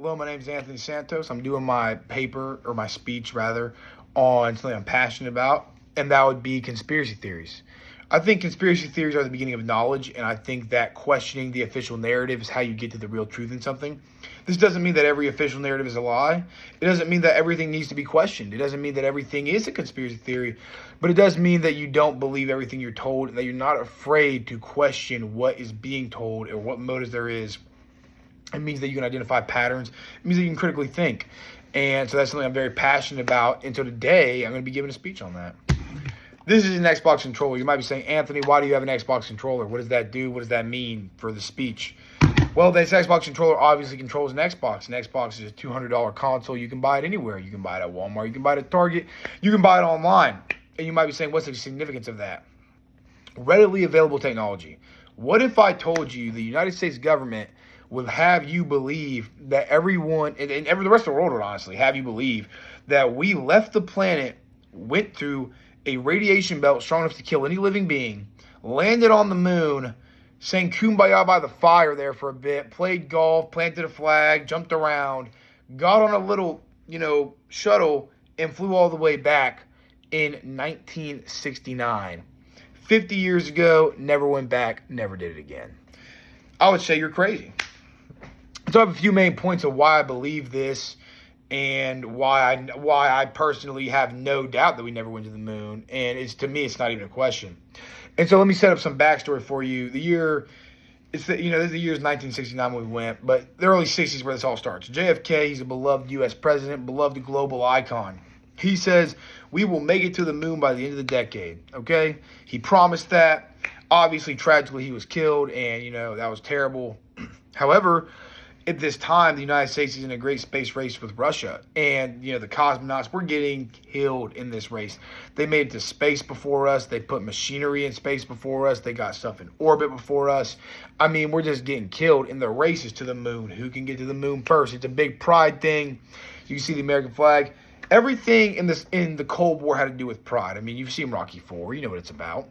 Hello, my name is Anthony Santos. I'm doing my paper, or my speech rather, on something I'm passionate about, and that would be conspiracy theories. I think conspiracy theories are the beginning of knowledge, and I think that questioning the official narrative is how you get to the real truth in something. This doesn't mean that every official narrative is a lie. It doesn't mean that everything needs to be questioned. It doesn't mean that everything is a conspiracy theory, but it does mean that you don't believe everything you're told, and that you're not afraid to question what is being told or what motives there is. It means that you can identify patterns. It means that you can critically think. And so that's something I'm very passionate about. And so today, I'm going to be giving a speech on that. This is an Xbox controller. You might be saying, Anthony, why do you have an Xbox controller? What does that do? What does that mean for the speech? Well, this Xbox controller obviously controls an Xbox. An Xbox is a $200 console. You can buy it anywhere. You can buy it at Walmart. You can buy it at Target. You can buy it online. And you might be saying, what's the significance of that? Readily available technology. What if I told you the United States government would have you believe that everyone, and the rest of the world would honestly have you believe that we left the planet, went through a radiation belt strong enough to kill any living being, landed on the moon, sang Kumbaya by the fire there for a bit, played golf, planted a flag, jumped around, got on a little, shuttle, and flew all the way back in 1969. 50 years ago, never went back, never did it again. I would say you're crazy. So I have a few main points of why I believe this and why I personally have no doubt that we never went to the moon. And to me, it's not even a question. And so let me set up some backstory for you. The year is 1969 when we went, but the early 60s where this all starts. JFK, he's a beloved U.S. president, beloved global icon. He says, we will make it to the moon by the end of the decade, okay? He promised that. Obviously, tragically, he was killed, and, that was terrible. However, at this time, the United States is in a great space race with Russia. And, the cosmonauts were getting killed in this race. They made it to space before us. They put machinery in space before us. They got stuff in orbit before us. I mean, we're just getting killed in the races to the moon. Who can get to the moon first? It's a big pride thing. You can see the American flag. Everything in the Cold War had to do with pride. I mean, you've seen Rocky IV. You know what it's about.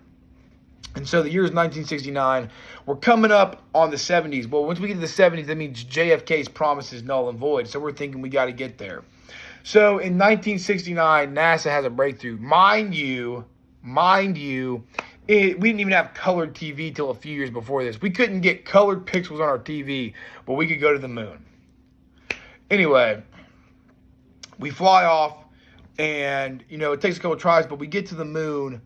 And so the year is 1969. We're coming up on the 70s. Well, once we get to the 70s, that means JFK's promise is null and void. So we're thinking we got to get there. So in 1969, NASA has a breakthrough. Mind you, we didn't even have colored TV till a few years before this. We couldn't get colored pixels on our TV, but we could go to the moon. Anyway, we fly off, and, it takes a couple tries, but we get to the moon,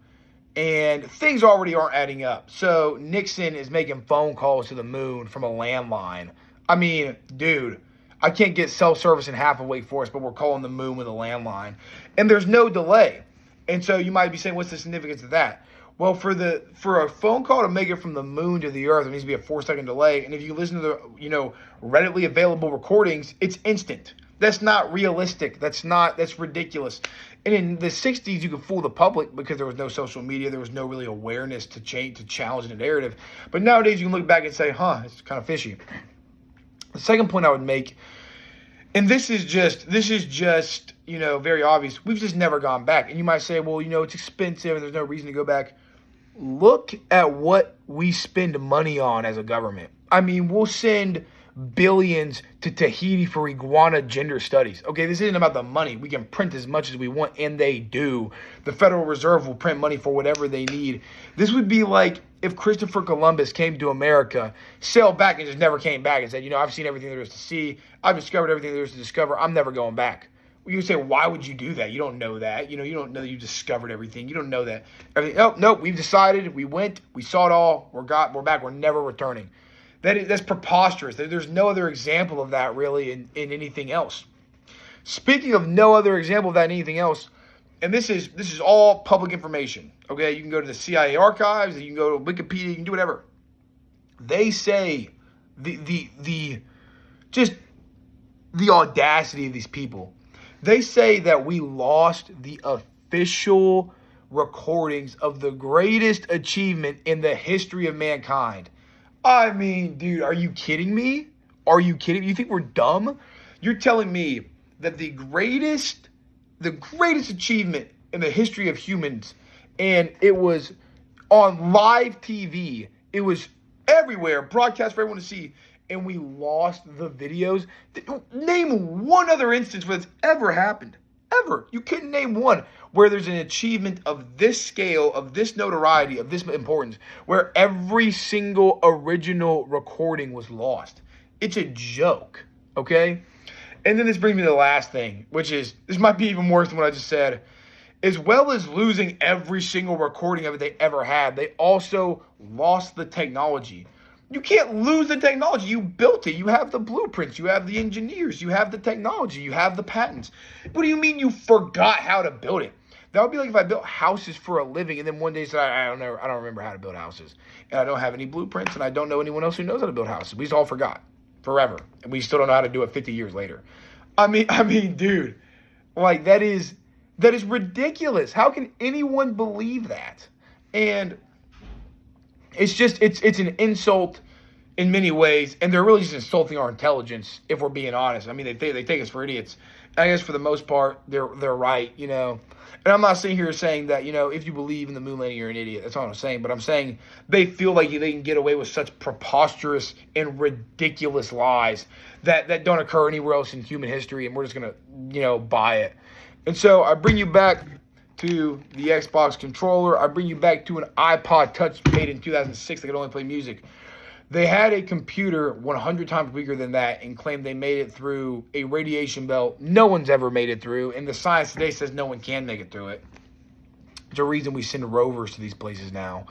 and things already aren't adding up. So Nixon is making phone calls to the moon from a landline. I mean, dude, I can't get cell service in half of Wake Forest, but we're calling the moon with a landline. And there's no delay. And so you might be saying, what's the significance of that? Well, for a phone call to make it from the moon to the earth, there needs to be a 4-second delay. And if you listen to the, readily available recordings, it's instant. That's not realistic. That's ridiculous. And in the 60s, you could fool the public because there was no social media. There was no really awareness to challenge the narrative. But nowadays, you can look back and say, it's kind of fishy. The second point I would make, and this is just, very obvious. We've just never gone back. And you might say, well, it's expensive and there's no reason to go back. Look at what we spend money on as a government. I mean, we'll send billions to Tahiti for iguana gender studies. Okay, this isn't about the money. We can print as much as we want, and they do. The Federal Reserve will print money for whatever they need. This would be like if Christopher Columbus came to America, sailed back, and just never came back and said, I've seen everything there is to see. I've discovered everything there is to discover. I'm never going back. You say, why would you do that? You don't know that. You don't know that you discovered everything. You don't know that. Nope, we've decided. We went. We saw it all. We're back. We're never returning. That's preposterous. There's no other example of that really in anything else. Speaking of no other example of that in anything else, and this is all public information. Okay, you can go to the CIA archives, you can go to Wikipedia, you can do whatever. They say the audacity of these people. They say that we lost the official recordings of the greatest achievement in the history of mankind. I mean, dude, are you kidding me? Are you kidding me? You think we're dumb? You're telling me that the greatest achievement in the history of humans, and it was on live TV, it was everywhere, broadcast for everyone to see, and we lost the videos. Name one other instance where it's ever happened. Ever. You couldn't name one where there's an achievement of this scale, of this notoriety, of this importance, where every single original recording was lost. It's a joke, okay? And then this brings me to the last thing, which is, this might be even worse than what I just said. As well as losing every single recording of it they ever had, they also lost the technology. You can't lose the technology. You built it. You have the blueprints. You have the engineers. You have the technology. You have the patents. What do you mean you forgot how to build it? That would be like if I built houses for a living and then one day said, I don't remember how to build houses. And I don't have any blueprints and I don't know anyone else who knows how to build houses. We just all forgot forever. And we still don't know how to do it 50 years later. I mean, dude, like that is ridiculous. How can anyone believe that? And it's an insult in many ways, and they're really just insulting our intelligence, if we're being honest. I mean, they take us for idiots. I guess for the most part, they're right, you know. And I'm not sitting here saying that, you know, if you believe in the moon landing, you're an idiot. That's not what I'm saying. But I'm saying they feel like they can get away with such preposterous and ridiculous lies that don't occur anywhere else in human history, and we're just going to, you know, buy it. And so I bring you back to the Xbox controller. I bring you back to an iPod Touch made in 2006 that could only play music. They had a computer 100 times weaker than that and claimed they made it through a radiation belt no one's ever made it through, and the science today says no one can make it through it. There's a reason we send rovers to these places now.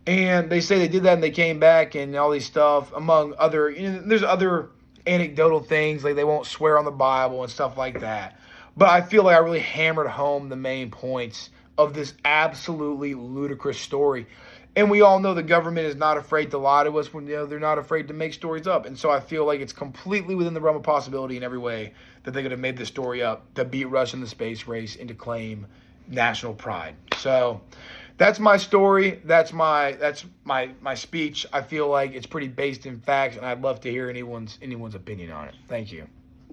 And they say they did that and they came back and all these stuff, among other, you know, there's other anecdotal things, like they won't swear on the Bible and stuff like that. But I feel like I really hammered home the main points of this absolutely ludicrous story. And we all know the government is not afraid to lie to us when, you know, they're not afraid to make stories up. And so I feel like it's completely within the realm of possibility in every way that they could have made this story up to beat Russia in the space race and to claim national pride. So that's my story. That's my speech. I feel like it's pretty based in facts, and I'd love to hear anyone's opinion on it. Thank you.